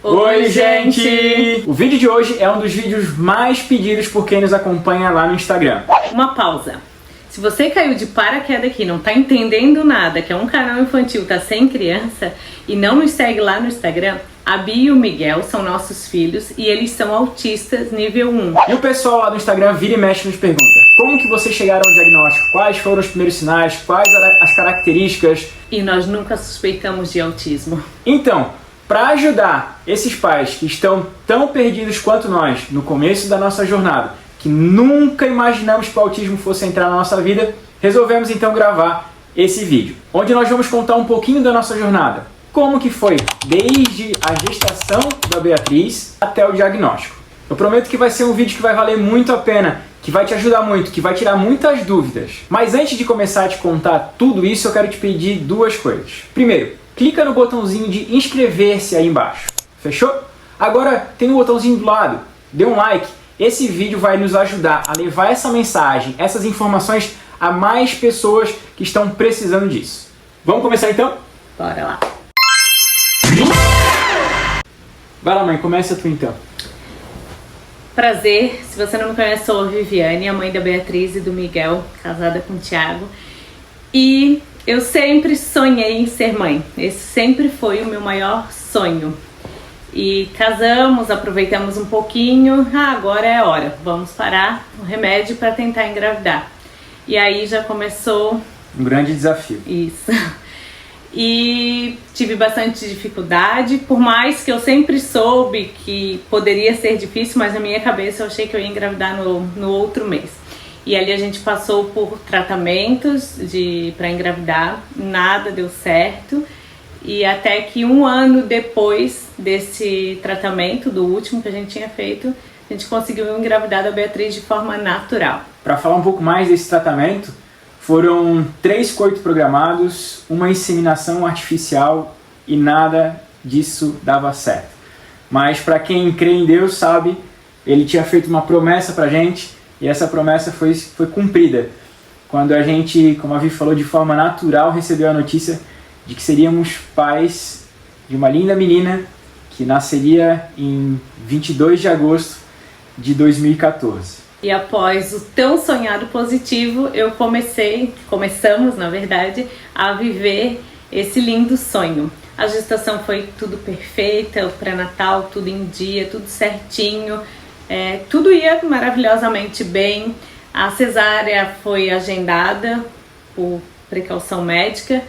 Oi, gente! O vídeo de hoje é um dos vídeos mais pedidos por quem nos acompanha lá no Instagram. Uma pausa. Se você caiu de paraquedas aqui, não tá entendendo nada, que é um canal infantil, tá sem criança, e não nos segue lá no Instagram, a Bia e o Miguel são nossos filhos e eles são autistas nível 1. E o pessoal lá do Instagram vira e mexe nos pergunta: como que vocês chegaram ao diagnóstico? Quais foram os primeiros sinais? Quais as características? E nós nunca suspeitamos de autismo. Então, para ajudar esses pais que estão tão perdidos quanto nós no começo da nossa jornada, que nunca imaginamos que o autismo fosse entrar na nossa vida, resolvemos então gravar esse vídeo, onde nós vamos contar um pouquinho da nossa jornada. Como que foi desde a gestação da Beatriz até o diagnóstico. Eu prometo que vai ser um vídeo que vai valer muito a pena, que vai te ajudar muito, que vai tirar muitas dúvidas. Mas antes de começar a te contar tudo isso, eu quero te pedir duas coisas. Primeiro, clica no botãozinho de inscrever-se aí embaixo. Fechou? Agora tem um botãozinho do lado. Dê um like. Esse vídeo vai nos ajudar a levar essa mensagem, essas informações a mais pessoas que estão precisando disso. Vamos começar então? Bora lá. Vai lá, mãe, começa tu então. Prazer, se você não me conhece, sou a Viviane, a mãe da Beatriz e do Miguel, casada com o Thiago. E eu sempre sonhei em ser mãe. Esse sempre foi o meu maior sonho. E casamos, aproveitamos um pouquinho, agora é a hora, vamos parar o remédio para tentar engravidar. E aí já começou... Um grande desafio. Isso. E tive bastante dificuldade, por mais que eu sempre soube que poderia ser difícil, mas na minha cabeça eu achei que eu ia engravidar no outro mês. E ali a gente passou por tratamentos para engravidar, nada deu certo. E até que um ano depois desse tratamento, do último que a gente tinha feito, a gente conseguiu engravidar da Beatriz de forma natural. Para falar um pouco mais desse tratamento, foram 3 coitos programados, uma inseminação artificial e nada disso dava certo. Mas para quem crê em Deus sabe, ele tinha feito uma promessa pra gente e essa promessa foi cumprida. Quando a gente, como a Vivi falou, de forma natural recebeu a notícia de que seríamos pais de uma linda menina que nasceria em 22 de agosto de 2014. E após o tão sonhado positivo, começamos, na verdade, a viver esse lindo sonho. A gestação foi tudo perfeita, o pré-natal tudo em dia, tudo certinho, tudo ia maravilhosamente bem. A cesárea foi agendada por precaução médica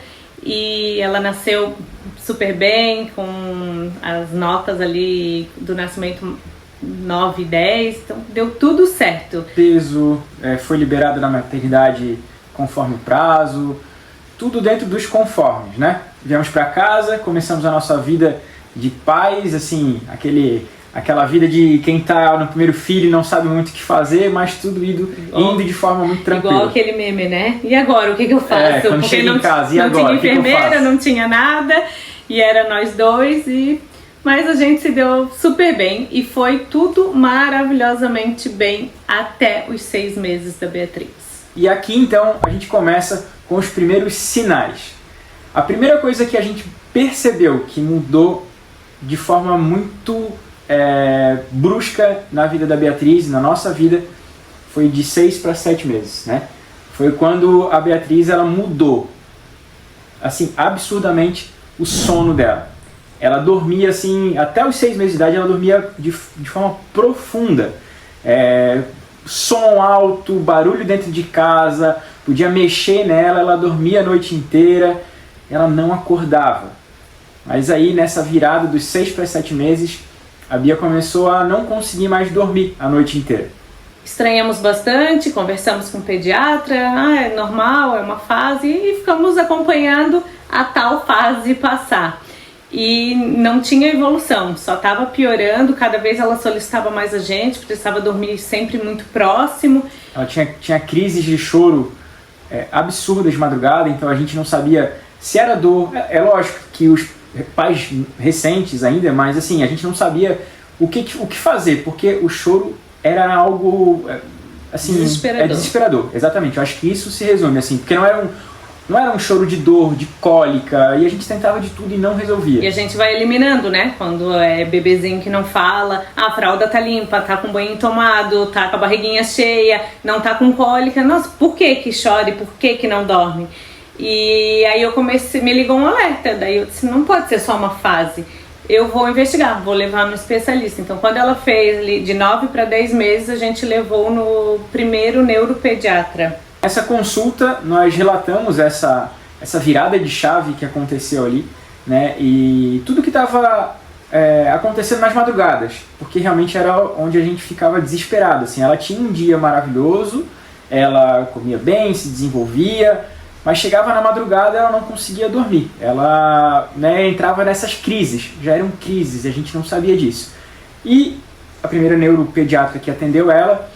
e ela nasceu super bem, com as notas ali do nascimento 9 e 10, então deu tudo certo. Peso foi liberado da maternidade conforme o prazo, tudo dentro dos conformes, né? Viemos para casa, começamos a nossa vida de pais, assim, aquela vida de quem tá no primeiro filho e não sabe muito o que fazer, mas tudo indo de forma muito tranquila. Igual aquele meme, né? E agora, o que eu faço? Quando chega em casa, e agora? Não tinha enfermeira, não tinha nada, e era nós dois, mas a gente se deu super bem e foi tudo maravilhosamente bem até os 6 meses da Beatriz. E aqui então a gente começa com os primeiros sinais. A primeira coisa que a gente percebeu que mudou de forma muito brusca na vida da Beatriz, na nossa vida, foi de 6 para 7 meses, né? Foi quando a Beatriz ela mudou, assim, absurdamente o sono dela. Ela dormia assim, até os 6 meses de idade ela dormia de forma profunda. Som alto, barulho dentro de casa, podia mexer nela, ela dormia a noite inteira, ela não acordava. Mas aí nessa virada dos 6 para 7 meses, a Bia começou a não conseguir mais dormir a noite inteira. Estranhamos bastante, conversamos com o pediatra, é normal, é uma fase, e ficamos acompanhando a tal fase passar. E não tinha evolução, só estava piorando, cada vez ela solicitava mais a gente, precisava dormir sempre muito próximo. Ela tinha crises de choro absurdas de madrugada, então a gente não sabia se era dor. É lógico que os pais recentes ainda, mas assim, a gente não sabia o que fazer, porque o choro era algo assim, desesperador. Desesperador, exatamente. Eu acho que isso se resume assim, porque não era não era um choro de dor, de cólica, e a gente tentava de tudo e não resolvia. E a gente vai eliminando, né? Quando é bebezinho que não fala, a fralda tá limpa, tá com o banho tomado, tá com a barriguinha cheia, não tá com cólica. Nossa, por que que chora e por que que não dorme? E aí eu comecei, me ligou um alerta, daí eu disse, não pode ser só uma fase. Eu vou investigar, vou levar no especialista. Então, quando ela fez de 9 para 10 meses, a gente levou no primeiro neuropediatra. Nessa consulta, nós relatamos essa virada de chave que aconteceu ali, né? E tudo que estava acontecendo nas madrugadas, porque realmente era onde a gente ficava desesperado. Assim, ela tinha um dia maravilhoso, ela comia bem, se desenvolvia, mas chegava na madrugada ela não conseguia dormir. Ela, né, entrava nessas crises, já eram crises, a gente não sabia disso. E a primeira neuropediatra que atendeu ela,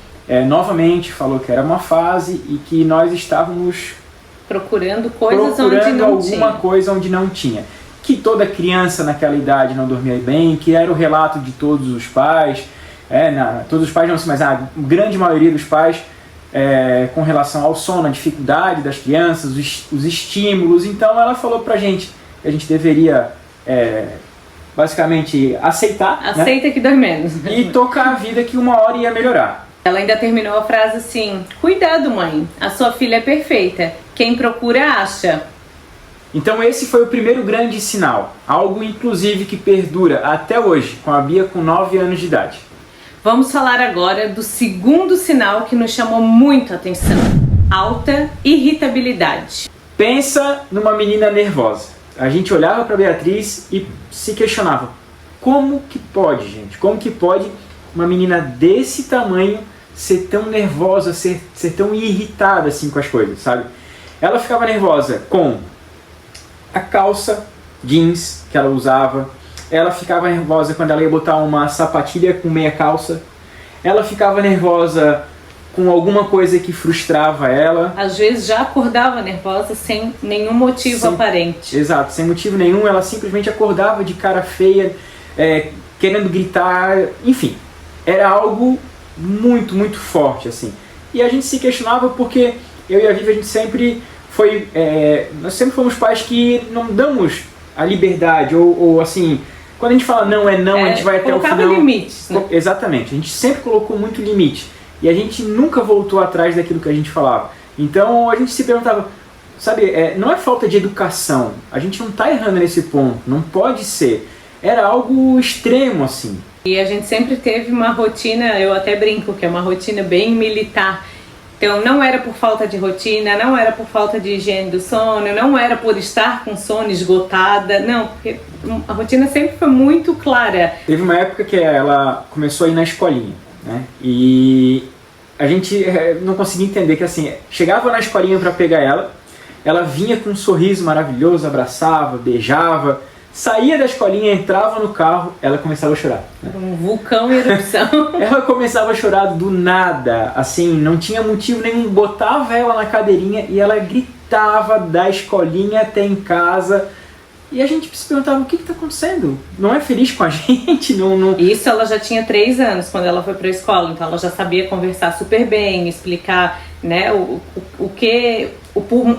novamente falou que era uma fase e que nós estávamos procurando coisas onde não alguma coisa onde não tinha. Que toda criança naquela idade não dormia bem, que era o relato de todos os pais, todos os pais não, mas a grande maioria dos pais, com relação ao sono, a dificuldade das crianças, os estímulos. Então ela falou pra gente que a gente deveria basicamente aceitar, aceita, né? Que dói menos. E tocar a vida que uma hora ia melhorar. Ela ainda terminou a frase assim: cuidado, mãe, a sua filha é perfeita, quem procura acha. Então esse foi o primeiro grande sinal, algo inclusive que perdura até hoje, com a Bia com 9 anos de idade. Vamos falar agora do segundo sinal que nos chamou muito a atenção: alta irritabilidade. Pensa numa menina nervosa. A gente olhava para Beatriz e se questionava: como que pode, gente? Como que pode uma menina desse tamanho ser tão nervosa, ser tão irritada assim com as coisas, sabe? Ela ficava nervosa com a calça jeans que ela usava. Ela ficava nervosa quando ela ia botar uma sapatilha com meia calça. Ela ficava nervosa com alguma coisa que frustrava ela. Às vezes já acordava nervosa sem nenhum motivo aparente. Exato, sem motivo nenhum. Ela simplesmente acordava de cara feia, querendo gritar, enfim. Era algo muito, muito forte, assim. E a gente se questionava porque eu e a Vivi, a gente sempre foi... nós sempre fomos pais que não damos a liberdade, ou assim... Quando a gente fala não é não, a gente vai até o final. Colocava limites, né? Exatamente, a gente sempre colocou muito limite. E a gente nunca voltou atrás daquilo que a gente falava. Então a gente se perguntava, sabe, não é falta de educação. A gente não está errando nesse ponto, não pode ser. Era algo extremo, assim. E a gente sempre teve uma rotina, eu até brinco que é uma rotina bem militar. Então não era por falta de rotina, não era por falta de higiene do sono, não era por estar com sono esgotada, não, porque a rotina sempre foi muito clara. Teve uma época que ela começou a ir na escolinha, né? E a gente não conseguia entender que assim, chegava na escolinha para pegar ela vinha com um sorriso maravilhoso, abraçava, beijava, saía da escolinha, entrava no carro, ela começava a chorar. Né? Um vulcão em erupção. Ela começava a chorar do nada, assim, não tinha motivo nenhum, botava ela na cadeirinha e ela gritava da escolinha até em casa. E a gente se perguntava, o que está acontecendo? Não é feliz com a gente? Não... Isso ela já tinha 3 anos quando ela foi para a escola, então ela já sabia conversar super bem, explicar, né, o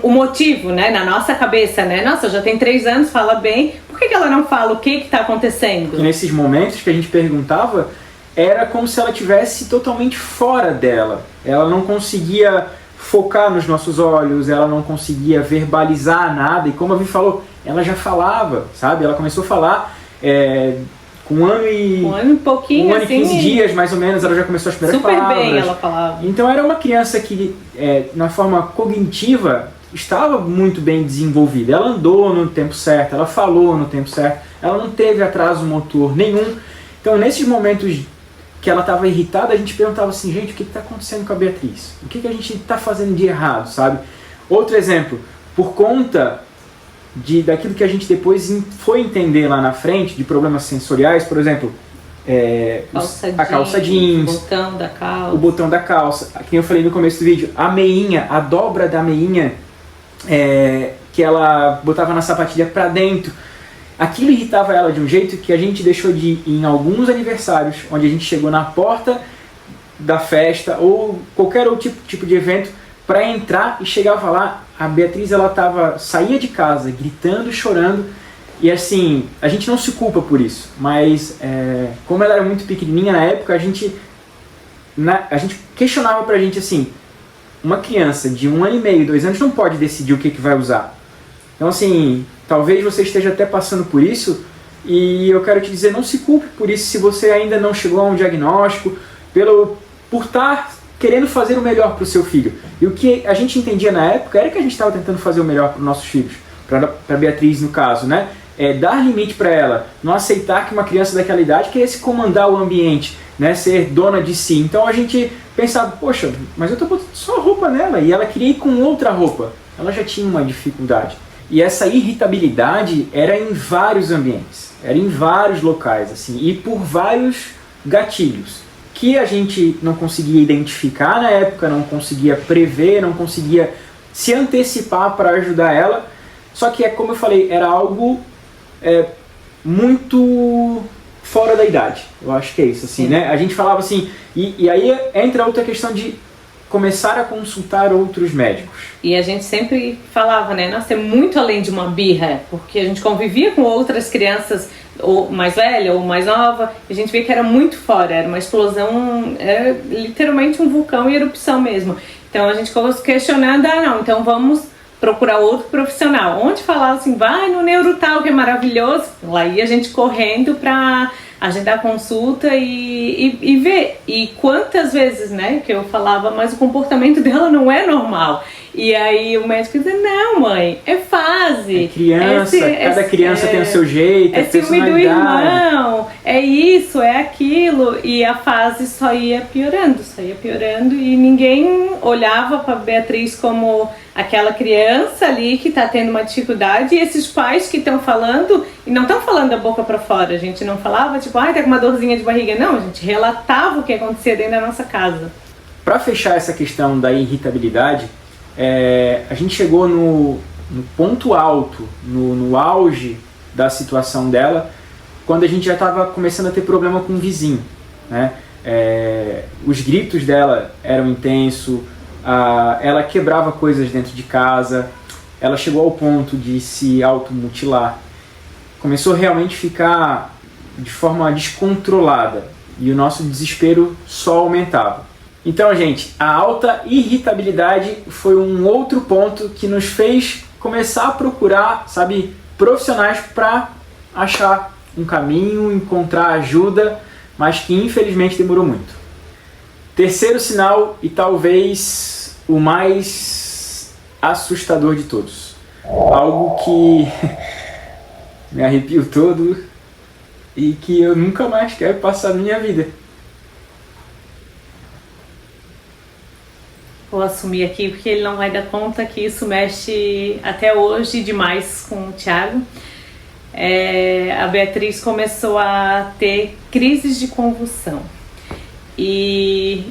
motivo, né, na nossa cabeça, né? Nossa, já tem 3 anos, fala bem, por que ela não fala o que está acontecendo? E nesses momentos que a gente perguntava, era como se ela estivesse totalmente fora dela. Ela não conseguia focar nos nossos olhos, ela não conseguia verbalizar nada, e como a Vi falou, ela já falava, sabe? Ela começou a falar com um ano e pouquinho, 1 ano e 15 dias, mais ou menos, ela já começou as primeiras palavras. Super bem ela falava. Então era uma criança que, na forma cognitiva, estava muito bem desenvolvida. Ela andou no tempo certo, ela falou no tempo certo, ela não teve atraso motor nenhum. Então nesses momentos que ela estava irritada, a gente perguntava assim, gente, o que está acontecendo com a Beatriz? O que a gente está fazendo de errado, sabe? Outro exemplo, por conta daquilo que a gente depois foi entender lá na frente, de problemas sensoriais, por exemplo, a calça jeans, o botão da calça, que eu falei no começo do vídeo, a meinha, a dobra da meinha, que ela botava na sapatilha para dentro. Aquilo irritava ela de um jeito que a gente deixou de ir em alguns aniversários, onde a gente chegou na porta da festa ou qualquer outro tipo de evento, para entrar, e chegava lá, a Beatriz saía de casa gritando, chorando, e assim, a gente não se culpa por isso, mas como ela era muito pequenininha na época, a gente questionava pra gente assim, uma criança de 1 ano e meio, 2 anos não pode decidir o que vai usar. Então assim, talvez você esteja até passando por isso, e eu quero te dizer, não se culpe por isso se você ainda não chegou a um diagnóstico, por estar querendo fazer o melhor para o seu filho. E o que a gente entendia na época era que a gente estava tentando fazer o melhor para os nossos filhos, para Beatriz no caso, né? Dar limite para ela, não aceitar que uma criança daquela idade queresse comandar o ambiente, né? Ser dona de si. Então a gente pensava, poxa, mas eu estou botando só roupa nela, e ela queria ir com outra roupa. Ela já tinha uma dificuldade. E essa irritabilidade era em vários ambientes, era em vários locais, assim, e por vários gatilhos, que a gente não conseguia identificar na época, não conseguia prever, não conseguia se antecipar para ajudar ela. Só que, como eu falei, era algo muito fora da idade. Eu acho que é isso, assim, né? A gente falava assim, e aí entra outra questão de começar a consultar outros médicos. E a gente sempre falava, né? Nossa, é muito além de uma birra, porque a gente convivia com outras crianças, ou mais velha ou mais nova, e a gente via que era muito fora, era uma explosão, era literalmente um vulcão em erupção mesmo. Então a gente ficou questionando, não, então vamos procurar outro profissional. Onde falava assim, vai no neurotal, que é maravilhoso, lá ia a gente correndo para agendar consulta e ver. E quantas vezes, né, que eu falava, mas o comportamento dela não é normal. E aí o médico dizia, não, mãe, é fase. É criança, cada criança tem o seu jeito, é ciúme do irmão, é isso, é aquilo. E a fase só ia piorando, e ninguém olhava para Beatriz como aquela criança ali que está tendo uma dificuldade, e esses pais que estão falando, e não estão falando da boca para fora, a gente não falava tipo, tá com uma dorzinha de barriga, não, a gente relatava o que acontecia dentro da nossa casa. Para fechar essa questão da irritabilidade, a gente chegou no ponto alto, no auge da situação dela, quando a gente já estava começando a ter problema com o vizinho, né? Os gritos dela eram intensos, ela quebrava coisas dentro de casa, ela chegou ao ponto de se automutilar, começou realmente a ficar de forma descontrolada, e o nosso desespero só aumentava. Então, gente, a alta irritabilidade foi um outro ponto que nos fez começar a procurar, profissionais para achar um caminho, encontrar ajuda, mas que infelizmente demorou muito. Terceiro sinal, e talvez o mais assustador de todos. Algo que me arrepio todo e que eu nunca mais quero passar na minha vida. Vou assumir aqui porque ele não vai dar conta que isso mexe até hoje demais com o Thiago. A Beatriz começou a ter crises de convulsão. E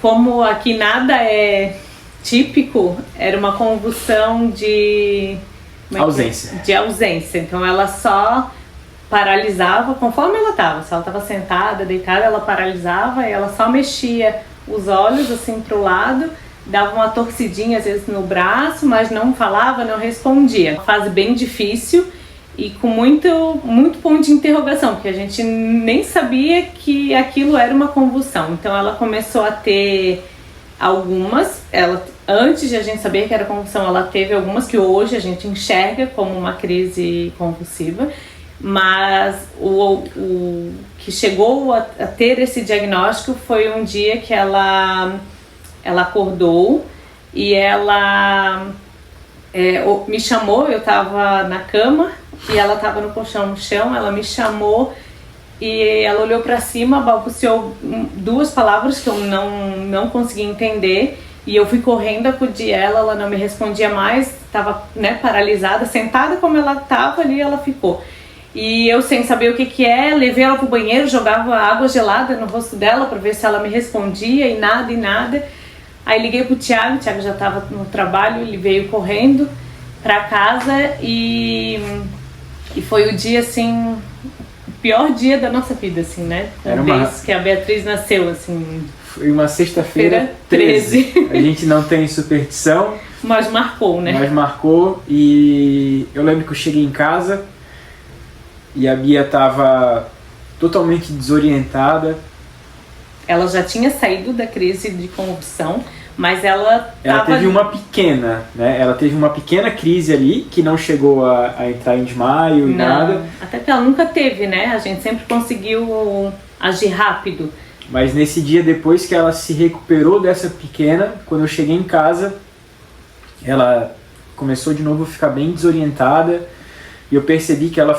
como aqui nada é típico, era uma convulsão de ausência. De ausência. Então ela só paralisava conforme ela estava. Se ela estava sentada, deitada, ela paralisava e ela só mexia os olhos assim para o lado, dava uma torcidinha às vezes no braço, mas não falava, não respondia. Uma fase bem difícil e com muito ponto de interrogação, porque a gente nem sabia que aquilo era uma convulsão. Então ela começou a ter algumas, antes de a gente saber que era convulsão, ela teve algumas que hoje a gente enxerga como uma crise convulsiva, mas o que chegou a ter esse diagnóstico foi um dia que ela acordou e ela me chamou, eu estava na cama e ela estava no colchão no chão, ela me chamou e ela olhou para cima, balbuciou 2 palavras que eu não consegui entender, e eu fui correndo, acudi ela não me respondia mais, estava paralisada, sentada como ela estava ali, ela ficou. E eu, sem saber o que levei ela pro banheiro, jogava água gelada no rosto dela para ver se ela me respondia, e nada. Aí liguei pro Thiago, o Thiago já estava no trabalho, ele veio correndo para casa e foi o dia, assim, o pior dia da nossa vida, assim, né? Desde que a Beatriz nasceu, assim. Foi uma sexta-feira 13. A gente não tem superstição. Mas marcou, né? Mas marcou. E eu lembro que eu cheguei em casa e a Bia estava totalmente desorientada. Ela já tinha saído da crise de convulsão, mas ela teve uma pequena, né? Ela teve uma pequena crise ali, que não chegou a entrar em desmaio e nada. Até que ela nunca teve, né? A gente sempre conseguiu agir rápido. Mas nesse dia, depois que ela se recuperou dessa pequena, quando eu cheguei em casa, ela começou de novo a ficar bem desorientada. E eu percebi que ela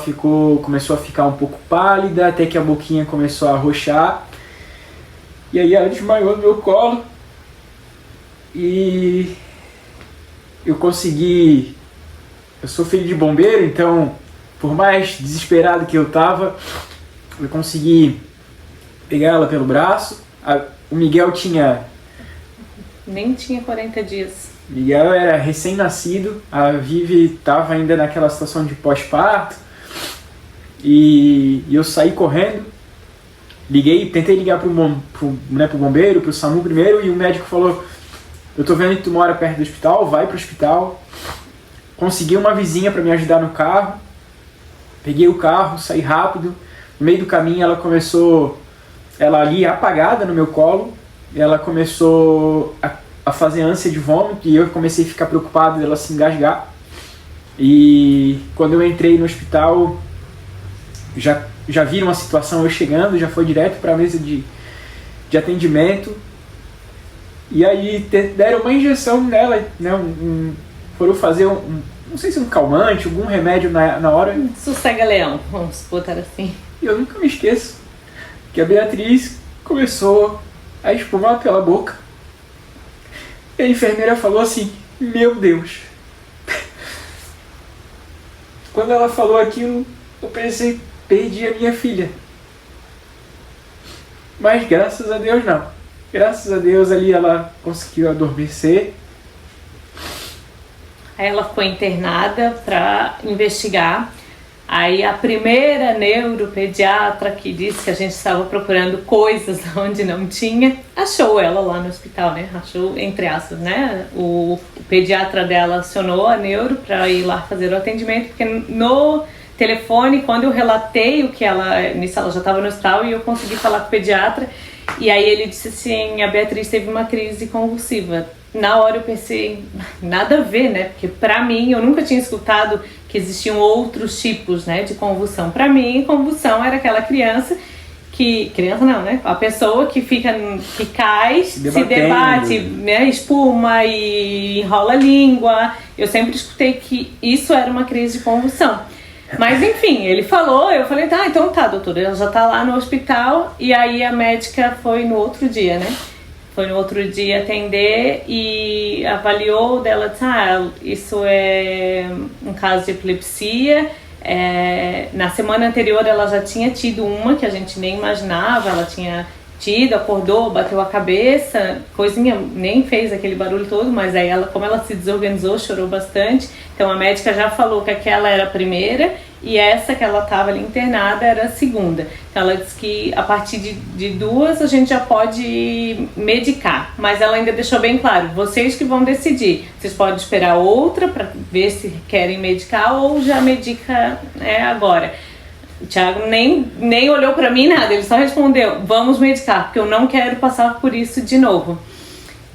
começou a ficar um pouco pálida, até que a boquinha começou a arroxar. E aí ela desmaiou no meu colo. E eu consegui... Eu sou filho de bombeiro, então, por mais desesperado que eu tava, eu consegui pegar ela pelo braço. O Miguel nem tinha 40 dias. Miguel era recém-nascido, a Vivi estava ainda naquela situação de pós-parto. E eu saí correndo, tentei ligar pro bombeiro, pro SAMU primeiro, e o médico falou: eu tô vendo que tu mora perto do hospital, vai pro hospital. Consegui uma vizinha para me ajudar no carro. Peguei o carro, saí rápido. No meio do caminho ela ali apagada no meu colo, ela começou a fazer ânsia de vômito e eu comecei a ficar preocupado dela se engasgar. E quando eu entrei no hospital, já viram a situação eu chegando, já foi direto para a mesa de atendimento. E aí deram uma injeção nela, né, foram fazer não sei se um calmante, algum remédio na hora. Sossega-leão, vamos botar assim. E eu nunca me esqueço que a Beatriz começou a espumar pela boca. E a enfermeira falou assim: meu Deus. Quando ela falou aquilo, eu pensei, perdi a minha filha. Mas graças a Deus não. Graças a Deus ali ela conseguiu adormecer. Aí ela foi internada para investigar. Aí a primeira neuropediatra que disse que a gente estava procurando coisas onde não tinha, achou ela lá no hospital, né? Achou, entre aspas, né? O pediatra dela acionou a neuro para ir lá fazer o atendimento, porque no telefone, quando eu relatei o que nisso ela já estava no hospital e eu consegui falar com o pediatra, e aí ele disse assim: a Beatriz teve uma crise convulsiva. Na hora eu pensei, nada a ver, né? Porque pra mim, eu nunca tinha escutado que existiam outros tipos, né, de convulsão. Pra mim, convulsão era aquela criança não, né? A pessoa que cai, se debate, né, espuma e enrola a língua. Eu sempre escutei que isso era uma crise de convulsão. Mas enfim, ele falou, eu falei, tá, então tá, doutora, ela já tá lá no hospital. E aí a médica foi no outro dia, né? Foi no outro dia atender e avaliou dela, disse, isso é um caso de epilepsia. Na semana anterior ela já tinha tido uma que a gente nem imaginava, ela tinha tido, acordou, bateu a cabeça, coisinha, nem fez aquele barulho todo, mas aí como ela se desorganizou, chorou bastante. Então a médica já falou que aquela era a primeira e essa que ela estava ali internada era a segunda. Então ela disse que a partir de duas a gente já pode medicar, mas ela ainda deixou bem claro, vocês que vão decidir. Vocês podem esperar outra para ver se querem medicar ou já medica agora. O Thiago nem olhou pra mim nada, ele só respondeu, vamos medicar, porque eu não quero passar por isso de novo.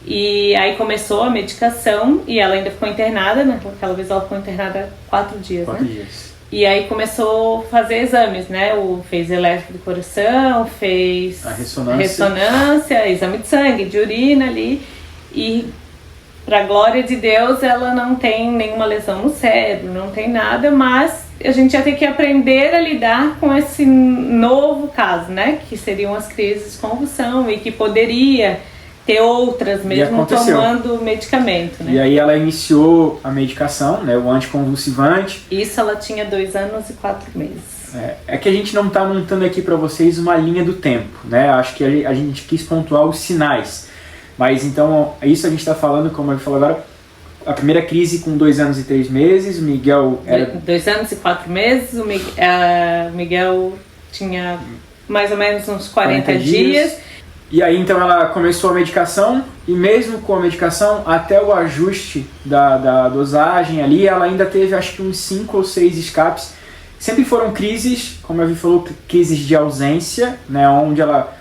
E aí começou a medicação e ela ainda ficou internada, naquela vez ela ficou internada 4 dias, 4 né? dias. E aí começou a fazer exames, né? Fez elétrico do coração, fez a ressonância, exame de sangue, de urina ali. E pra glória de Deus, ela não tem nenhuma lesão no cérebro, não tem nada, mas a gente ia ter que aprender a lidar com esse novo caso, né? Que seriam as crises de convulsão e que poderia ter outras mesmo tomando medicamento, né? E aí ela iniciou a medicação, né? O anticonvulsivante. Isso ela tinha 2 anos e 4 meses. É que a gente não está montando aqui para vocês uma linha do tempo, né? Acho que a gente quis pontuar os sinais. Mas então, isso a gente está falando, como eu falei agora, a primeira crise com 2 anos e 3 meses, o Miguel era... 2 anos e 4 meses, o Miguel tinha mais ou menos uns 40 dias. E aí então ela começou a medicação, e mesmo com a medicação, até o ajuste da dosagem ali, ela ainda teve acho que uns 5 ou 6 escapes. Sempre foram crises, como a Vi falou, crises de ausência, né, onde ela...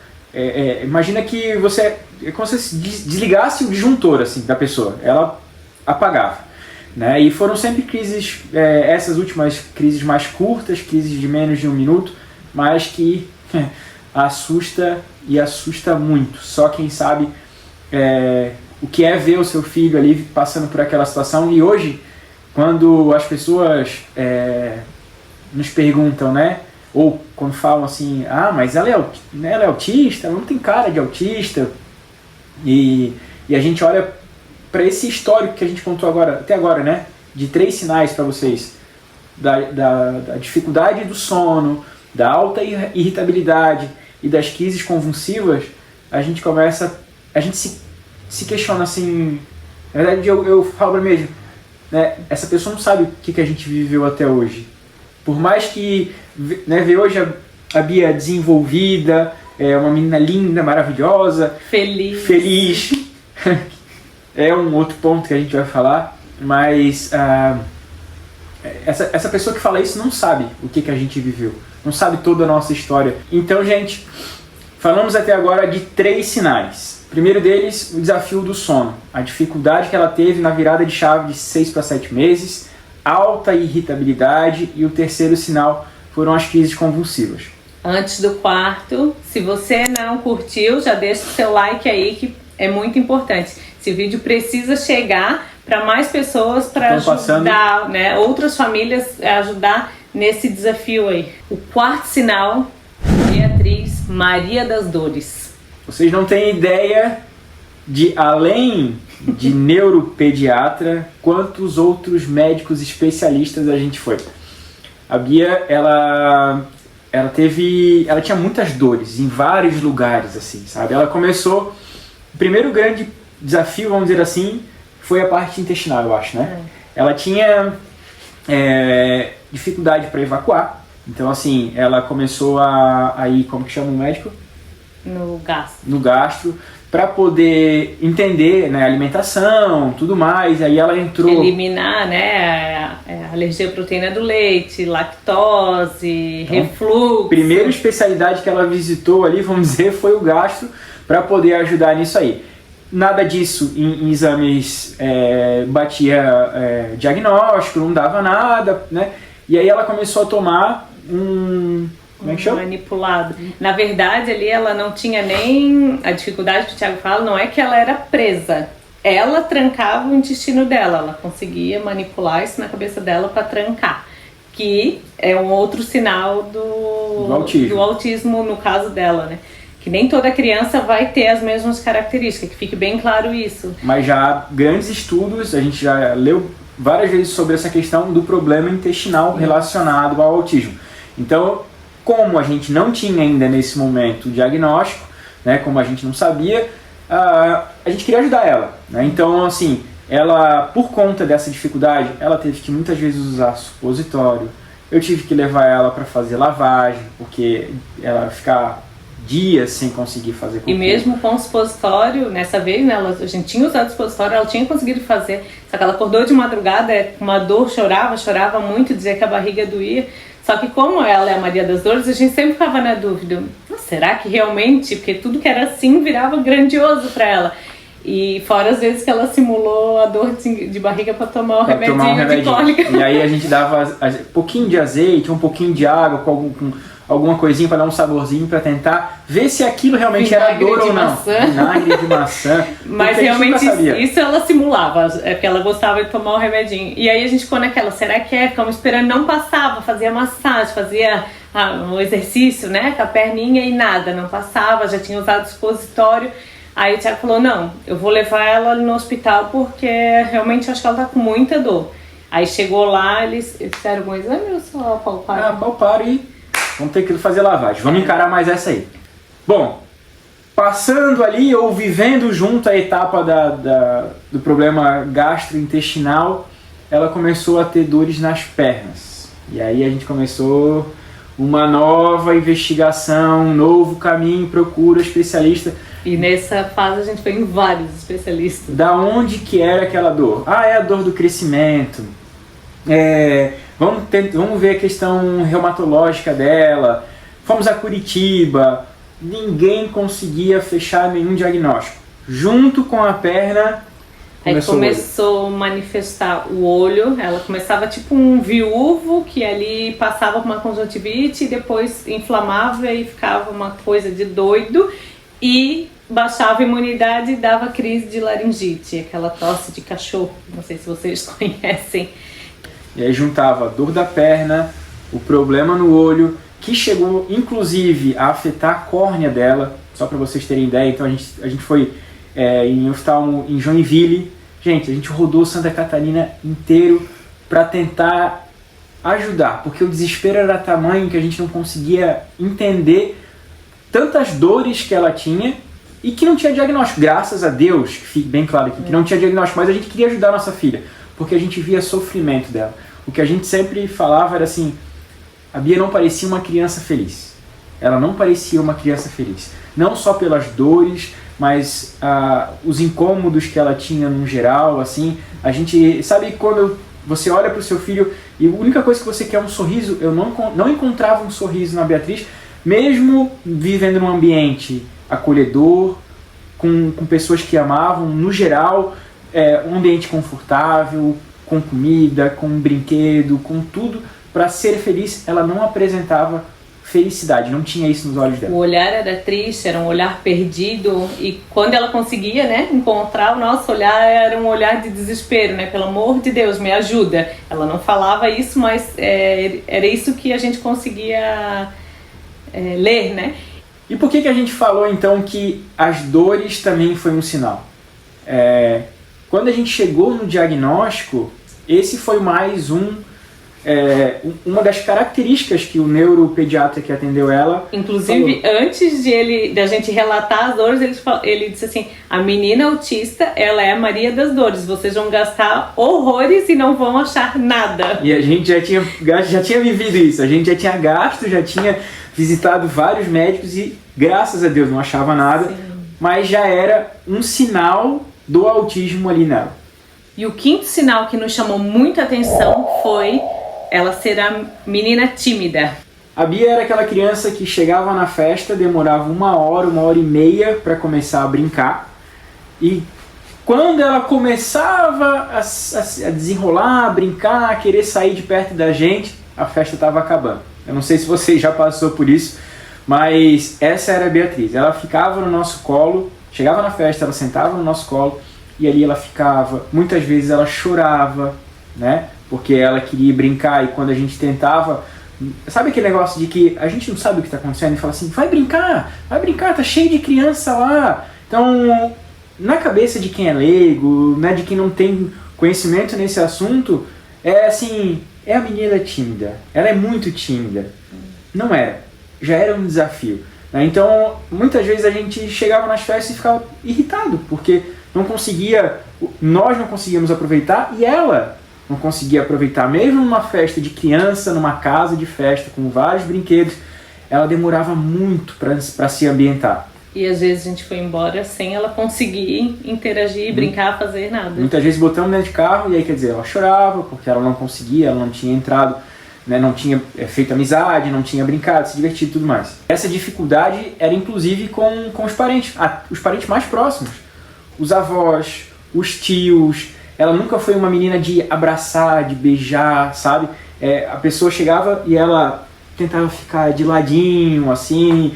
imagina que você... É como se você desligasse o disjuntor assim, da pessoa, ela apagava. Né? E foram sempre crises, essas últimas crises mais curtas, crises de menos de 1 minuto, mas que assusta e assusta muito. Só quem sabe o que é ver o seu filho ali passando por aquela situação. E hoje, quando as pessoas nos perguntam, né? Ou quando falam assim, mas ela é autista, ela não tem cara de autista, e a gente olha para esse histórico que a gente contou até agora, né? De 3 sinais para vocês, da dificuldade do sono, da alta irritabilidade e das crises convulsivas, a gente se questiona assim, na verdade eu falo para mim mesmo, né, essa pessoa não sabe o que a gente viveu até hoje. Por mais que, né, ver hoje a Bia desenvolvida, uma menina linda, maravilhosa, feliz. É um outro ponto que a gente vai falar, mas essa pessoa que fala isso não sabe o que a gente viveu, não sabe toda a nossa história. Então, gente, falamos até agora de 3 sinais. O primeiro deles, o desafio do sono, a dificuldade que ela teve na virada de chave de 6 para 7 meses, alta irritabilidade, e o terceiro sinal foram as crises convulsivas. Antes do quarto, se você não curtiu, já deixa o seu like aí, que é muito importante. Esse vídeo precisa chegar para mais pessoas, para ajudar, né, outras famílias a ajudar nesse desafio aí. O quarto sinal, Beatriz Maria das Dores. Vocês não têm ideia de, além de neuropediatra, quantos outros médicos especialistas a gente foi. A Bia, ela tinha muitas dores em vários lugares, assim, sabe? Ela começou, o primeiro grande desafio, vamos dizer assim, foi a parte intestinal, eu acho, né? Ela tinha dificuldade para evacuar, então assim, ela começou a ir, como que chama o médico? No gastro, para poder entender, né, a alimentação, tudo mais. Aí ela entrou... Eliminar, né, a alergia à proteína do leite, lactose, então, refluxo. Primeira especialidade que ela visitou ali, vamos dizer, foi o gastro, para poder ajudar nisso aí. Nada disso em exames batia diagnóstico, não dava nada, né? E aí ela começou a tomar como é que chama? Manipulado. Na verdade, ali ela não tinha nem... A dificuldade que o Thiago fala não é que ela era presa. Ela trancava o intestino dela. Ela conseguia manipular isso na cabeça dela para trancar. Que é um outro sinal do autismo no caso dela, né? Que nem toda criança vai ter as mesmas características, que fique bem claro isso. Mas já há grandes estudos, a gente já leu várias vezes sobre essa questão do problema intestinal relacionado ao autismo. Então, como a gente não tinha ainda nesse momento o diagnóstico, né, como a gente não sabia, a gente queria ajudar ela, né? Então, assim, ela, por conta dessa dificuldade, ela teve que muitas vezes usar supositório. Eu tive que levar ela para fazer lavagem, porque ela ficar dias sem conseguir fazer cocô. E mesmo com o supositório, nessa vez, né, a gente tinha usado o supositório, ela tinha conseguido fazer, só que ela acordou de madrugada com uma dor, chorava muito, dizia que a barriga doía. Só que como ela é a Maria das Dores, a gente sempre ficava na dúvida, será que realmente, porque tudo que era assim virava grandioso para ela. E fora as vezes que ela simulou a dor de barriga para tomar o remedinho de cólica. E aí a gente dava um pouquinho de azeite, um pouquinho de água, com alguma coisinha para dar um saborzinho, para tentar ver se aquilo realmente era dor ou não. Vinagre de maçã. Mas realmente isso ela simulava, porque ela gostava de tomar o remedinho. E aí a gente ficou naquela, será que é? Ficamos esperando, não passava, fazia massagem, fazia um exercício, né, com a perninha e nada, não passava, já tinha usado supositório. Aí o Thiago falou, não, eu vou levar ela no hospital porque realmente acho que ela tá com muita dor. Aí chegou lá, eles fizeram algum exame ou só palparam? Palparam e vamos ter que fazer lavagem. Vamos encarar mais essa aí. Bom, passando ali ou vivendo junto a etapa do problema gastrointestinal, ela começou a ter dores nas pernas. E aí a gente começou uma nova investigação, um novo caminho, procura especialista. E nessa fase a gente foi em vários especialistas. Da onde que era aquela dor? É a dor do crescimento. Vamos ver a questão reumatológica dela. Fomos a Curitiba, ninguém conseguia fechar nenhum diagnóstico. Junto com a perna, começou a manifestar o olho. Ela começava tipo um viúvo que ali passava por uma conjuntivite e depois inflamava e ficava uma coisa de doido e baixava a imunidade e dava crise de laringite, aquela tosse de cachorro, não sei se vocês conhecem. E aí juntava a dor da perna, o problema no olho, que chegou inclusive a afetar a córnea dela, só para vocês terem ideia. Então a gente foi em oftalmo em Joinville. Gente, a gente rodou Santa Catarina inteiro para tentar ajudar, porque o desespero era tamanho que a gente não conseguia entender tantas dores que ela tinha e que não tinha diagnóstico. Graças a Deus, que fique bem claro aqui, que não tinha diagnóstico, mas a gente queria ajudar a nossa filha, porque a gente via sofrimento dela. O que a gente sempre falava era assim, a Bia não parecia uma criança feliz. Ela não parecia uma criança feliz. Não só pelas dores, mas os incômodos que ela tinha no geral, assim. A gente, sabe quando você olha para o seu filho e a única coisa que você quer é um sorriso? Eu não encontrava um sorriso na Beatriz, mesmo vivendo num ambiente acolhedor, com pessoas que amavam, no geral, um ambiente confortável, com comida, com brinquedo, com tudo. Para ser feliz, ela não apresentava felicidade, não tinha isso nos olhos dela. O olhar era triste, era um olhar perdido, e quando ela conseguia, né, encontrar, o nosso olhar era um olhar de desespero, né, pelo amor de Deus, me ajuda. Ela não falava isso, mas era isso que a gente conseguia ler, né. E por que a gente falou então que as dores também foi um sinal? Quando a gente chegou no diagnóstico, esse foi mais uma das características que o neuropediatra que atendeu ela inclusive falou. Antes da gente relatar as dores, ele disse assim, a menina autista, ela é a Maria das dores, vocês vão gastar horrores e não vão achar nada. E a gente já tinha vivido isso, a gente já tinha gasto, já tinha visitado vários médicos e graças a Deus não achava nada. Sim. Mas já era um sinal do autismo ali nela. E o quinto sinal que nos chamou muita atenção foi ela ser a menina tímida. A Bia era aquela criança que chegava na festa, demorava 1 hora, 1 hora e meia para começar a brincar. E quando ela começava a desenrolar, a brincar, a querer sair de perto da gente, a festa estava acabando. Eu não sei se você já passou por isso, mas essa era a Beatriz. Ela ficava no nosso colo, chegava na festa, ela sentava no nosso colo e ali ela ficava. Muitas vezes ela chorava, né? Porque ela queria brincar e quando a gente tentava... Sabe aquele negócio de que a gente não sabe o que está acontecendo e fala assim, vai brincar, tá cheio de criança lá. Então, na cabeça de quem é leigo, né, de quem não tem conhecimento nesse assunto, é a menina tímida. Ela é muito tímida. Não era. Já era um desafio. Né? Então, muitas vezes a gente chegava nas festas e ficava irritado, porque nós não conseguíamos aproveitar e ela não conseguia aproveitar. Mesmo numa festa de criança, numa casa de festa com vários brinquedos, ela demorava muito para se ambientar. E às vezes a gente foi embora sem ela conseguir interagir, brincar, fazer nada. Muitas vezes botamos dentro de carro e aí, quer dizer, ela chorava porque ela não conseguia, ela não tinha entrado, né, não tinha feito amizade, não tinha brincado, se divertido e tudo mais. Essa dificuldade era inclusive com os parentes mais próximos. Os avós, os tios. Ela nunca foi uma menina de abraçar, de beijar, sabe? A pessoa chegava e ela tentava ficar de ladinho, assim.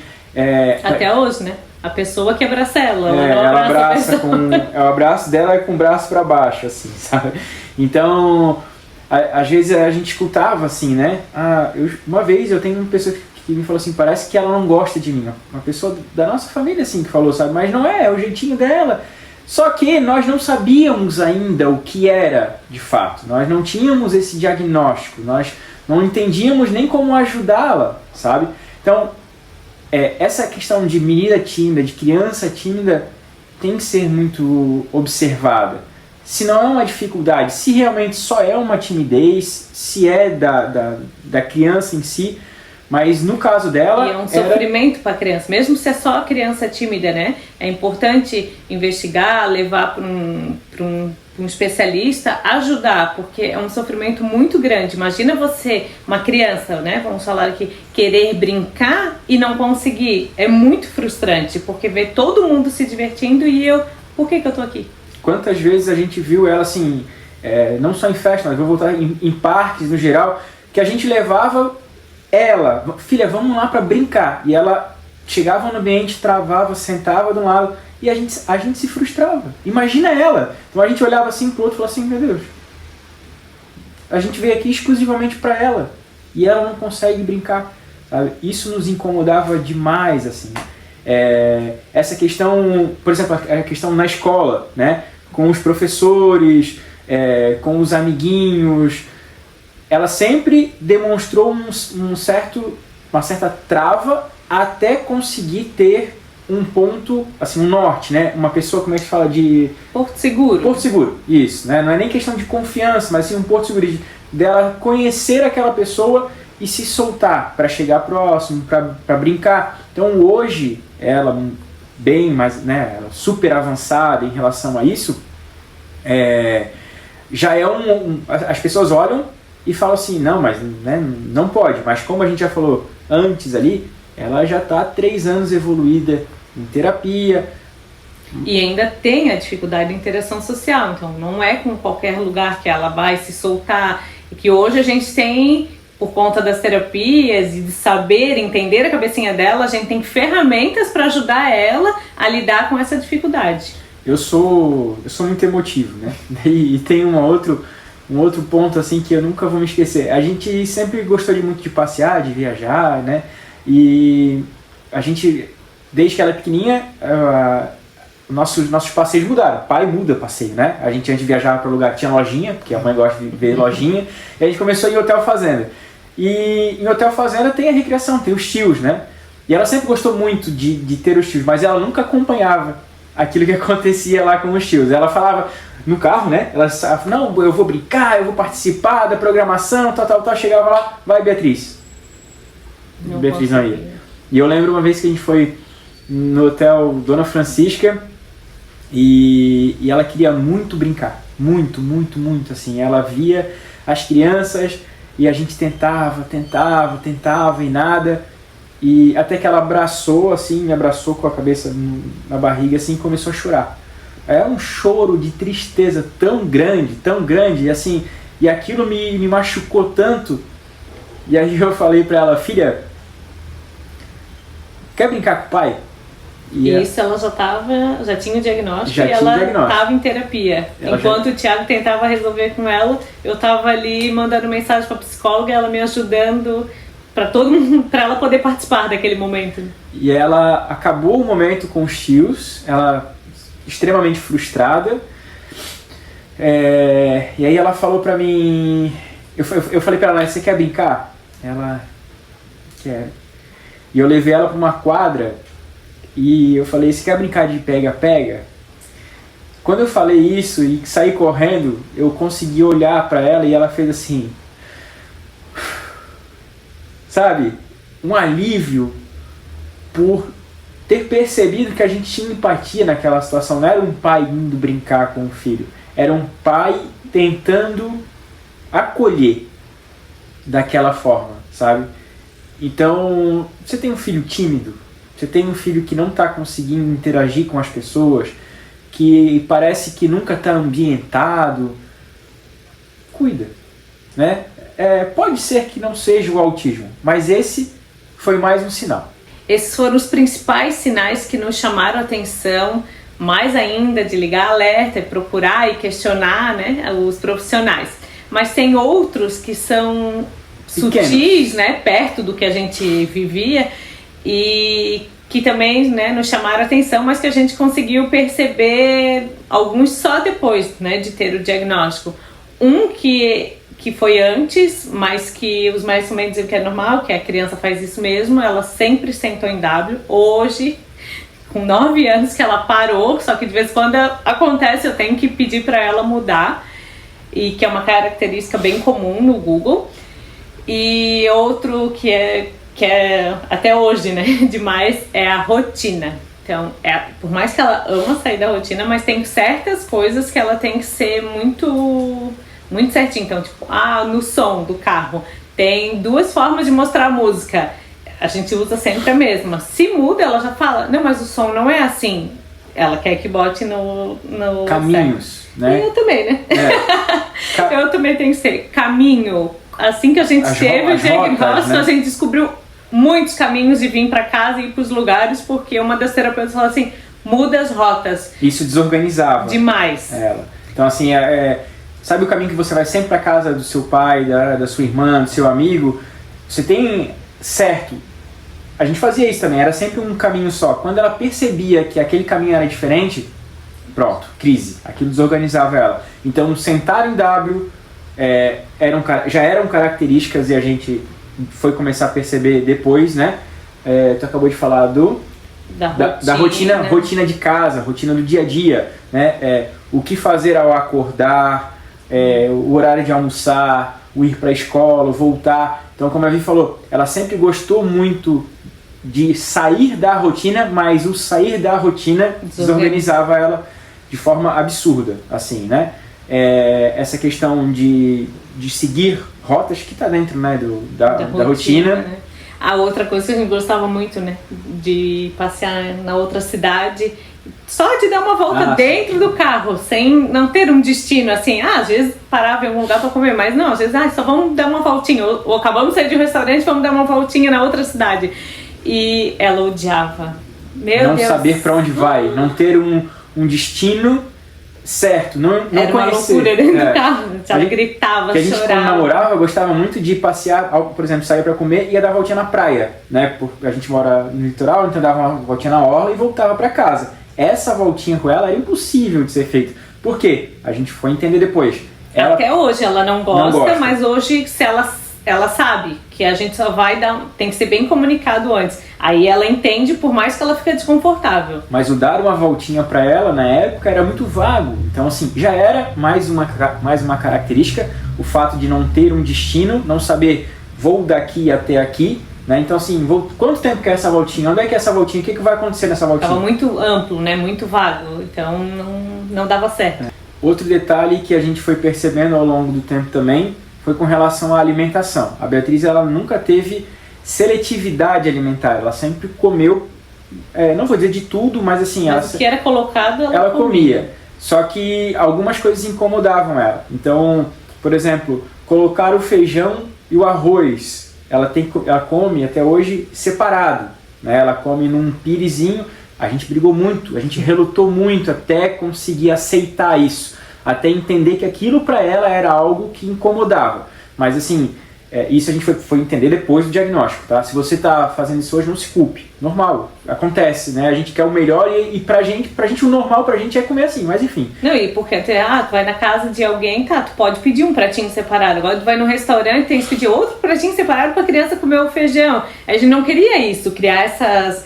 Até hoje, né? A pessoa que abraça ela. Ela abraça o abraço dela é com o braço para baixo, assim, sabe? Então, às vezes a gente escutava assim, né? Uma vez eu tenho uma pessoa que me falou assim, parece que ela não gosta de mim. Uma pessoa da nossa família, assim, que falou, sabe? Mas não é o jeitinho dela. Só que nós não sabíamos ainda o que era, de fato. Nós não tínhamos esse diagnóstico, nós não entendíamos nem como ajudá-la, sabe? Então, essa questão de menina tímida, de criança tímida, tem que ser muito observada. Se não é uma dificuldade, se realmente só é uma timidez, se é da criança em si, Mas no caso dela... E é um sofrimento para a criança, mesmo se é só a criança tímida, né? É importante investigar, levar para um especialista, ajudar, porque é um sofrimento muito grande. Imagina você, uma criança, né? Vamos falar aqui, querer brincar e não conseguir. É muito frustrante, porque ver todo mundo se divertindo e por que eu tô aqui? Quantas vezes a gente viu ela assim, não só em festa, mas vou voltar em parques no geral, que a gente levava ela, filha, vamos lá para brincar, e ela chegava no ambiente, travava, sentava de um lado, e a gente se frustrava. Imagina ela. Então a gente olhava assim pro outro e falava assim, meu Deus, a gente veio aqui exclusivamente para ela, e ela não consegue brincar, sabe? Isso nos incomodava demais, assim. Essa questão, por exemplo, a questão na escola, né? Com os professores, com os amiguinhos, ela sempre demonstrou uma certa trava até conseguir ter um ponto, assim, um norte, né? Uma pessoa, como é que se fala de... Porto seguro. Porto seguro, isso, né? Não é nem questão de confiança, mas sim um porto seguro, dela conhecer aquela pessoa e se soltar para chegar próximo, para brincar. Então hoje, ela bem mais, né, ela super avançada em relação a isso, já é as pessoas olham e falam assim, não, mas né, não pode. Mas como a gente já falou antes ali, ela já está há 3 anos evoluída em terapia. E ainda tem a dificuldade de interação social, então não é com qualquer lugar que ela vai se soltar. E que hoje a gente tem, por conta das terapias e de saber, entender a cabecinha dela, a gente tem ferramentas para ajudar ela a lidar com essa dificuldade. Eu sou muito emotivo, né? E tem um outro ponto assim que eu nunca vou me esquecer. A gente sempre gostou muito de passear, de viajar, né? E a gente, desde que ela é pequenininha, nossos passeios mudaram. Pai muda passeio, né? A gente antes viajava para lugar que tinha lojinha, porque a mãe gosta de ver lojinha, e a gente começou a ir em hotel fazenda. E em hotel fazenda tem a recreação, tem os tios, né? E ela sempre gostou muito de ter os tios, mas ela nunca acompanhava aquilo que acontecia lá com os tios. Ela falava no carro, né? Ela falava, não, eu vou brincar, eu vou participar da programação, tal. Chegava lá, vai Beatriz. Beatriz não ia. E eu lembro uma vez que a gente foi no hotel Dona Francisca e ela queria muito brincar. Muito, assim. Ela via as crianças e a gente tentava e nada. E até que ela abraçou, assim, me abraçou com a cabeça na barriga, assim, e começou a chorar. É um choro de tristeza tão grande, e assim, e aquilo me machucou tanto. E aí eu falei pra ela, filha, quer brincar com o pai? E isso ela já tinha o diagnóstico e ela estava em terapia. Enquanto o Thiago tentava resolver com ela, eu estava ali mandando mensagem para a psicóloga, ela me ajudando para todo mundo, para ela poder participar daquele momento. E ela acabou o momento com os tios, ela extremamente frustrada. E aí ela falou pra mim, eu falei pra ela, você quer brincar? Ela quer. E eu levei ela pra uma quadra e eu falei, você quer brincar de pega-pega? Quando eu falei isso e saí correndo, eu consegui olhar pra ela e ela fez assim, sabe, um alívio por ter percebido que a gente tinha empatia naquela situação. Não era um pai indo brincar com o filho, era um pai tentando acolher daquela forma, sabe? Então, você tem um filho tímido, você tem um filho que não está conseguindo interagir com as pessoas, que parece que nunca está ambientado, cuida, né? Pode ser que não seja o autismo, mas esse foi mais um sinal. Esses foram os principais sinais que nos chamaram a atenção, mais ainda de ligar alerta, procurar e questionar, né, os profissionais. Mas tem outros que são sutis, né, perto do que a gente vivia e que também, né, nos chamaram a atenção, mas que a gente conseguiu perceber alguns só depois, né, de ter o diagnóstico. Um que foi antes, mas que os médicos também dizem que é normal, que a criança faz isso mesmo, ela sempre sentou em W. Hoje, com 9 anos que ela parou, só que de vez em quando acontece, eu tenho que pedir para ela mudar, e que é uma característica bem comum no Google. E outro que que é até hoje, né, demais, é a rotina. Então, por mais que ela ama sair da rotina, mas tem certas coisas que ela tem que ser muito, muito certinho. Então, tipo, no som do carro, tem 2 formas de mostrar a música. A gente usa sempre a mesma. Se muda, ela já fala, não, mas o som não é assim. Ela quer que bote no caminhos, né? E eu também, né? Eu também tenho que ser caminho. Assim que a gente teve o diagnóstico, né? A gente descobriu muitos caminhos de vir para casa e ir para os lugares, porque uma das terapeutas falou assim, muda as rotas. Isso desorganizava demais ela. Então assim, sabe o caminho que você vai sempre para casa do seu pai, da sua irmã, do seu amigo? Você tem certo. A gente fazia isso também, era sempre um caminho só. Quando ela percebia que aquele caminho era diferente, pronto, crise. Aquilo desorganizava ela. Então sentar em W já eram características e a gente foi começar a perceber depois, né? Tu acabou de falar da rotina de casa, rotina do dia a dia, né? O que fazer ao acordar, o horário de almoçar, o ir para a escola, voltar. Então, como a Vi falou, ela sempre gostou muito de sair da rotina, mas o sair da rotina desorganizava ela de forma absurda, assim, né? Essa questão de seguir rotas que está dentro, né, da rotina. Né? A outra coisa que a gente gostava muito, né, de passear na outra cidade, só de dar uma volta dentro do carro, sem não ter um destino, assim, às vezes parava em algum lugar para comer, mas não, às vezes, só vamos dar uma voltinha, ou acabamos de sair de um restaurante, vamos dar uma voltinha na outra cidade. E ela odiava. Meu Deus. Não saber para onde vai, não ter um destino certo, não era conhecer. Uma loucura dentro do carro, ela gritava, chorava. A gente, chorava. Quando namorava, gostava muito de passear, por exemplo, sair para comer e ia dar voltinha na praia, né? Porque a gente mora no litoral, então dava uma voltinha na orla e voltava para casa. Essa voltinha com ela era impossível de ser feita. Por quê? A gente foi entender depois. Até hoje ela não gosta, mas hoje se ela sabe que a gente só vai tem que ser bem comunicado antes. Aí ela entende, por mais que ela fique desconfortável. Mas o dar uma voltinha para ela na época era muito vago. Então assim, já era mais uma característica, o fato de não ter um destino, não saber vou daqui até aqui, né? Então assim, quanto tempo que é essa voltinha? Onde é que é essa voltinha? O que vai acontecer nessa voltinha? Estava muito amplo, né? Muito vago, então não dava certo. Outro detalhe que a gente foi percebendo ao longo do tempo também foi com relação à alimentação. A Beatriz, ela nunca teve seletividade alimentar, ela sempre comeu, não vou dizer de tudo, mas assim... Mas o que era colocado, ela comia. Só que algumas coisas incomodavam ela. Então, por exemplo, colocar o feijão e o arroz, ela come até hoje separado, né? Ela come num pirezinho. A gente brigou muito, a gente relutou muito até conseguir aceitar isso, até entender que aquilo para ela era algo que incomodava. Mas assim, isso a gente foi entender depois do diagnóstico, tá? Se você está fazendo isso hoje, não se culpe. Normal, acontece, né? A gente quer o melhor e pra gente o normal pra gente é comer assim, mas enfim. Não, e porque tu vai na casa de alguém, tu pode pedir um pratinho separado. Agora tu vai no restaurante, tem que pedir outro pratinho separado pra criança comer o feijão. A gente não queria isso, criar essas...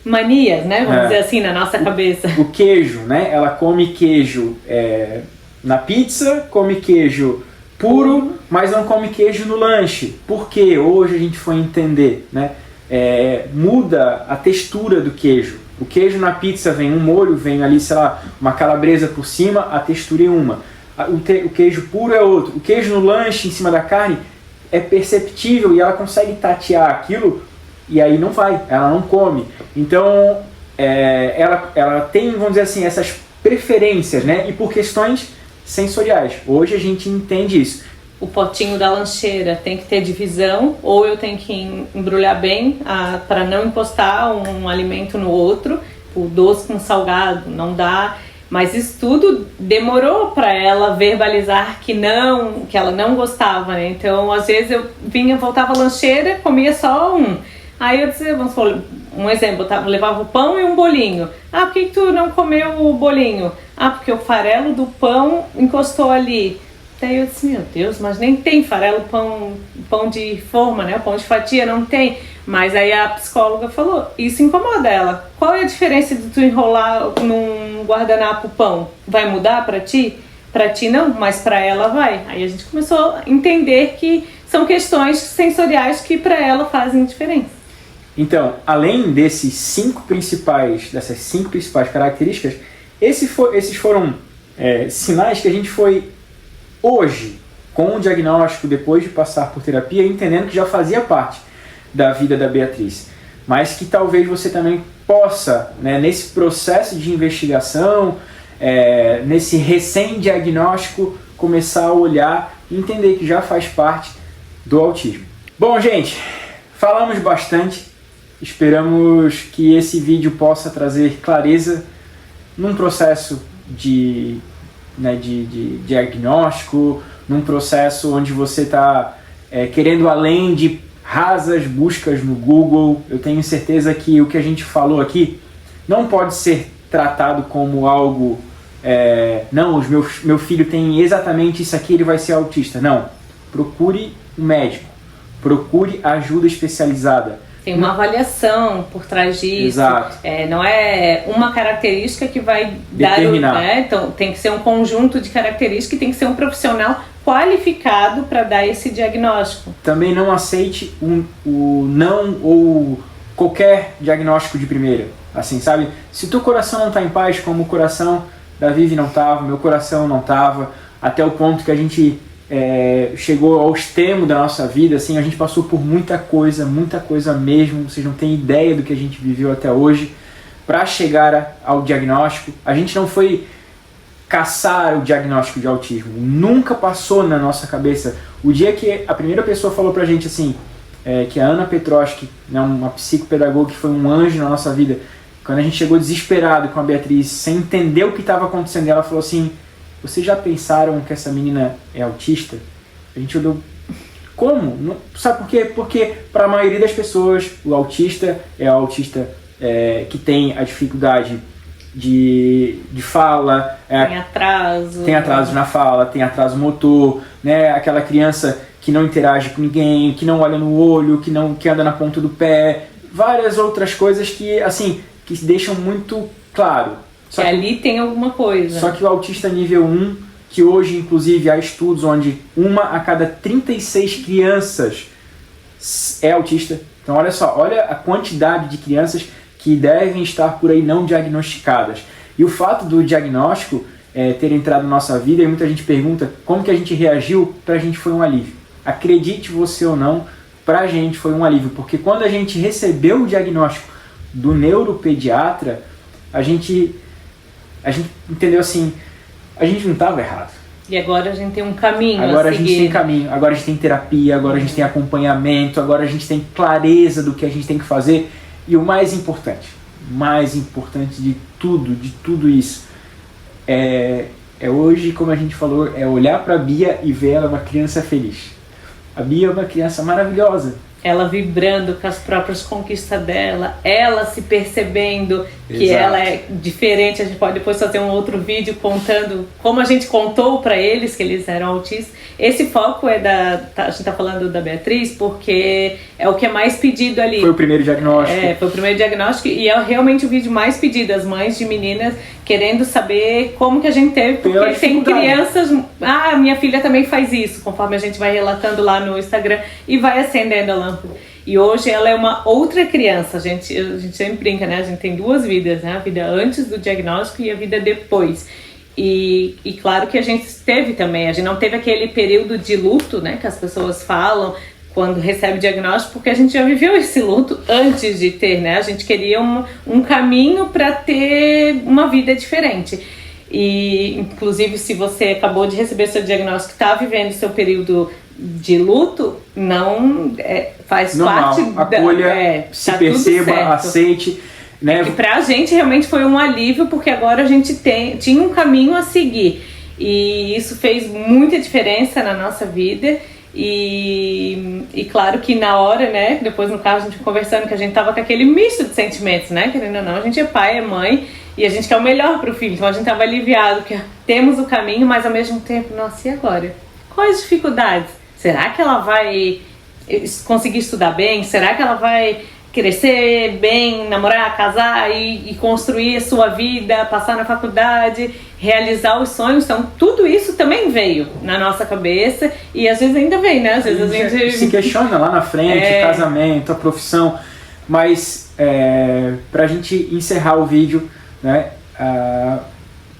manias, né? Vamos dizer assim, na nossa cabeça. O queijo, né? Ela come queijo na pizza, come queijo puro, mas não come queijo no lanche. Por quê? Hoje a gente foi entender, né? Muda a textura do queijo. O queijo na pizza vem um molho, vem ali, sei lá, uma calabresa por cima, a textura é uma. O queijo puro é outro. O queijo no lanche, em cima da carne, é perceptível e ela consegue tatear aquilo. E aí ela não come. Então, ela tem, vamos dizer assim, essas preferências, né? E por questões sensoriais. Hoje a gente entende isso. O potinho da lancheira tem que ter divisão, ou eu tenho que embrulhar bem para não encostar um alimento no outro. O doce com salgado não dá. Mas isso tudo demorou para ela verbalizar que ela não gostava, né? Então, às vezes eu voltava à lancheira, comia só um. Aí eu disse, vamos supor, um exemplo, eu levava o pão e um bolinho. Por que tu não comeu o bolinho? Porque o farelo do pão encostou ali. Daí eu disse, meu Deus, mas nem tem farelo, pão de forma, né? O pão de fatia não tem. Mas aí a psicóloga falou, isso incomoda ela. Qual é a diferença de tu enrolar num guardanapo pão? Vai mudar pra ti? Pra ti não, mas pra ela vai. Aí a gente começou a entender que são questões sensoriais que para ela fazem diferença. Então, além dessas 5 principais características, esses foram sinais que a gente foi hoje, com o diagnóstico, depois de passar por terapia, entendendo que já fazia parte da vida da Beatriz. Mas que talvez você também possa, né, nesse processo de investigação, nesse recém-diagnóstico, começar a olhar e entender que já faz parte do autismo. Bom, gente, falamos bastante. Esperamos que esse vídeo possa trazer clareza num processo de diagnóstico, num processo onde você está querendo além de rasas buscas no Google. Eu tenho certeza que o que a gente falou aqui não pode ser tratado como algo não, meu filho tem exatamente isso aqui, ele vai ser autista. Não, procure um médico, procure ajuda especializada. Tem uma avaliação por trás disso. Exato. Não é uma característica que vai determinar. Então tem que ser um conjunto de características e tem que ser um profissional qualificado para dar esse diagnóstico. Também não aceite o não ou qualquer diagnóstico de primeira. Assim, sabe? Se o teu coração não está em paz, como o coração da Vivi não estava, meu coração não estava, até o ponto que a gente chegou ao extremo da nossa vida, assim, a gente passou por muita coisa mesmo, vocês não têm ideia do que a gente viveu até hoje para chegar ao diagnóstico. A gente não foi caçar o diagnóstico de autismo, nunca passou na nossa cabeça. O dia que a primeira pessoa falou pra gente assim, que a Ana Petroski, né, uma psicopedagoga que foi um anjo na nossa vida, quando a gente chegou desesperado com a Beatriz, sem entender o que estava acontecendo, ela falou assim: vocês já pensaram que essa menina é autista? A gente olhou, como? Não, sabe por quê? Porque para a maioria das pessoas, o autista é o autista que tem a dificuldade de fala, tem atraso na fala, tem atraso motor, né? Aquela criança que não interage com ninguém, que não olha no olho, que anda na ponta do pé, várias outras coisas que, assim, que deixam muito claro. Que ali tem alguma coisa. Só que o autista nível 1, que hoje inclusive há estudos onde 1 a cada 36 crianças é autista. Então olha só, olha a quantidade de crianças que devem estar por aí não diagnosticadas. E o fato do diagnóstico ter entrado na nossa vida, e muita gente pergunta como que a gente reagiu, pra gente foi um alívio. Acredite você ou não, pra gente foi um alívio, porque quando a gente recebeu o diagnóstico do neuropediatra, a gente entendeu assim, a gente não estava errado. E agora a gente tem um caminho agora a seguir. Gente tem caminho, agora a gente tem terapia, agora a gente tem acompanhamento, agora a gente tem clareza do que a gente tem que fazer. E o mais importante de tudo isso, hoje, como a gente falou, é olhar para a Bia e ver ela uma criança feliz. A Bia é uma criança maravilhosa. Ela vibrando com as próprias conquistas dela, ela se percebendo que Exato. Ela é diferente. A gente pode depois fazer um outro vídeo contando como a gente contou para eles que eles eram autistas. Esse foco a gente está falando da Beatriz porque é o que é mais pedido ali. Foi o primeiro diagnóstico. Foi o primeiro diagnóstico e é realmente o vídeo mais pedido. As mães de meninas querendo saber como que a gente teve, porque tem crianças... minha filha também faz isso, conforme a gente vai relatando lá no Instagram e vai acendendo a lâmpada. E hoje ela é uma outra criança. A gente sempre brinca, né? A gente tem 2 vidas, né? A vida antes do diagnóstico e a vida depois. E claro que a gente teve também, a gente não teve aquele período de luto, né? Que as pessoas falam quando recebe o diagnóstico, porque a gente já viveu esse luto antes de ter, né? A gente queria um caminho para ter uma vida diferente. E, inclusive, se você acabou de receber seu diagnóstico, está vivendo seu período de luto, não faz normal. parte acolha, se tá perceba, aceite, né? E pra gente realmente foi um alívio, porque agora a gente tinha um caminho a seguir e isso fez muita diferença na nossa vida. E claro que na hora, né, depois no carro a gente conversando, que a gente tava com aquele misto de sentimentos, né, querendo ou não, a gente é pai, é mãe e a gente quer o melhor pro filho, então a gente tava aliviado que temos o caminho, mas ao mesmo tempo, nossa, e agora? Quais as dificuldades? Será que ela vai conseguir estudar bem? Será que ela vai crescer bem, namorar, casar e construir a sua vida, passar na faculdade, realizar os sonhos. Então tudo isso também veio na nossa cabeça e às vezes ainda vem, né? Às vezes a gente se questiona lá na frente, casamento, a profissão, mas pra gente encerrar o vídeo, né?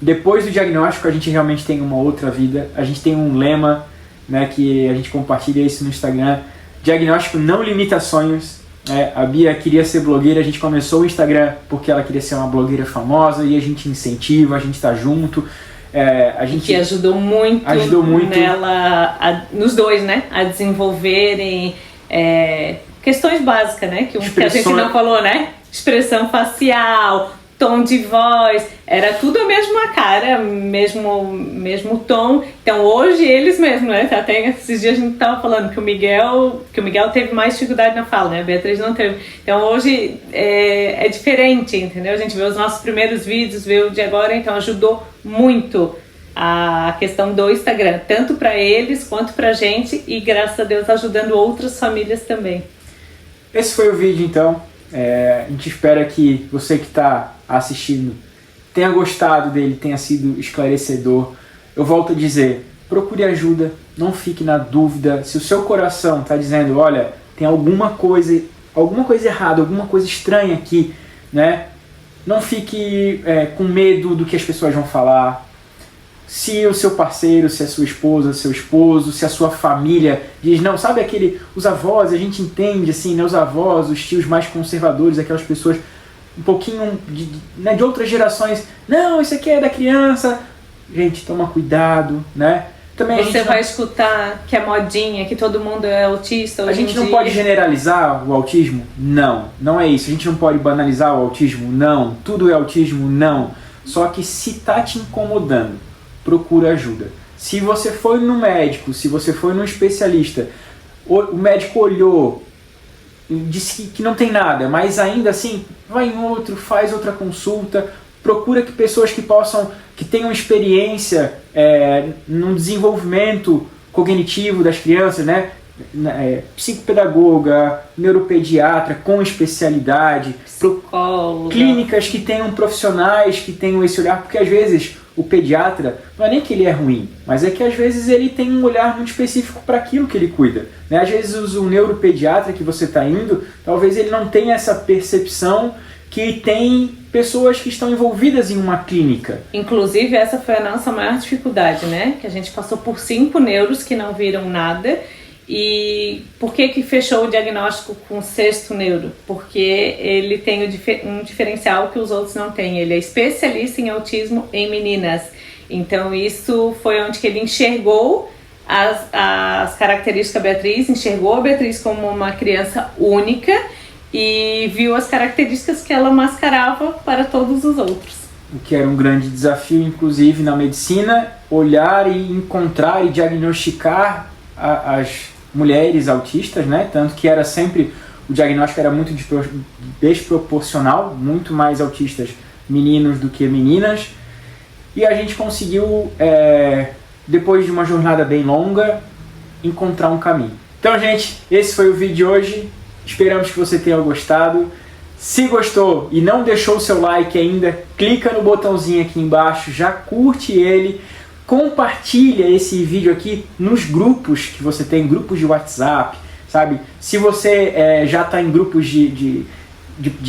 Depois do diagnóstico a gente realmente tem uma outra vida. A gente tem um lema, né, que a gente compartilha isso no Instagram: diagnóstico não limita sonhos. A Bia queria ser blogueira, a gente começou o Instagram porque ela queria ser uma blogueira famosa e a gente incentiva, a gente tá junto. A gente que ajudou muito nela, nos dois, né, a desenvolverem questões básicas, né, que a gente não falou, né? Expressão facial, tom de voz, era tudo a mesma cara, mesmo tom. Então hoje eles mesmos, né? Até esses dias a gente tava falando que o Miguel teve mais dificuldade na fala, né? A Beatriz não teve. Então hoje é diferente, entendeu? A gente vê os nossos primeiros vídeos, vê o de agora, então ajudou muito a questão do Instagram, tanto para eles quanto pra gente, e graças a Deus ajudando outras famílias também. Esse foi o vídeo então. A gente espera que você que está assistindo tenha gostado dele, tenha sido esclarecedor. Eu volto a dizer, procure ajuda, não fique na dúvida. Se o seu coração está dizendo, olha, tem alguma coisa errada, alguma coisa estranha aqui, né? Não fique com medo do que as pessoas vão falar. Se o seu parceiro, se a sua esposa, seu esposo, se a sua família diz, não, sabe os avós, a gente entende assim, né, os avós, os tios mais conservadores, aquelas pessoas um pouquinho de outras gerações, não, isso aqui é da criança. Gente, toma cuidado, né? Também você vai escutar que é modinha, que todo mundo é autista. A gente não pode generalizar o autismo? Não é isso. A gente não pode banalizar o autismo? Não. Tudo é autismo? Não. Só que se tá te incomodando, procura ajuda. Se você foi no médico, se você foi no especialista, o médico olhou, disse que não tem nada, mas ainda assim, vai em outro, faz outra consulta, procura que pessoas que tenham experiência no desenvolvimento cognitivo das crianças, né? Psicopedagoga, neuropediatra com especialidade, psicóloga, clínicas que tenham profissionais que tenham esse olhar, porque às vezes o pediatra, não é nem que ele é ruim, mas é que às vezes ele tem um olhar muito específico para aquilo que ele cuida, né? Às vezes o neuropediatra que você está indo, talvez ele não tenha essa percepção que tem pessoas que estão envolvidas em uma clínica. Inclusive essa foi a nossa maior dificuldade, né? Que a gente passou por 5 neuros que não viram nada. E por que fechou o diagnóstico com o 6º neuro? Porque ele tem um diferencial que os outros não têm. Ele é especialista em autismo em meninas. Então isso foi onde que ele enxergou as características da Beatriz, enxergou a Beatriz como uma criança única e viu as características que ela mascarava para todos os outros. O que era um grande desafio, inclusive na medicina, olhar e encontrar e diagnosticar as mulheres autistas, né? Tanto que era sempre, o diagnóstico era muito desproporcional, muito mais autistas meninos do que meninas, e a gente conseguiu, depois de uma jornada bem longa, encontrar um caminho. Então, gente, esse foi o vídeo de hoje, esperamos que você tenha gostado. Se gostou e não deixou o seu like ainda, clica no botãozinho aqui embaixo, já curte ele, compartilha esse vídeo aqui nos grupos que você tem, grupos de WhatsApp, sabe? Se você já está em grupos de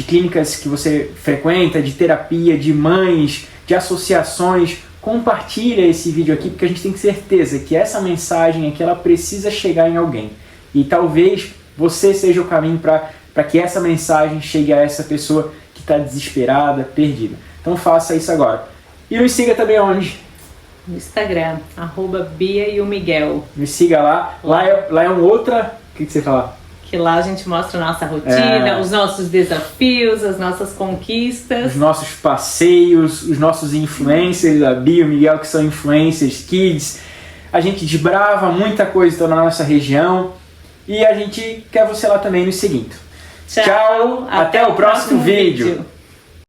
clínicas que você frequenta, de terapia, de mães, de associações, compartilha esse vídeo aqui, porque a gente tem certeza que essa mensagem aqui, ela precisa chegar em alguém. E talvez você seja o caminho para que essa mensagem chegue a essa pessoa que está desesperada, perdida. Então faça isso agora. E nos siga também onde? No Instagram, @Bia e o Miguel. Me siga lá. Lá é um outra... O que você fala? Que lá a gente mostra a nossa rotina, os nossos desafios, as nossas conquistas. Os nossos passeios, os nossos influencers, a Bia e o Miguel, que são influencers, kids. A gente desbrava muita coisa na nossa região. E a gente quer você lá também nos seguindo. Tchau, até o próximo vídeo.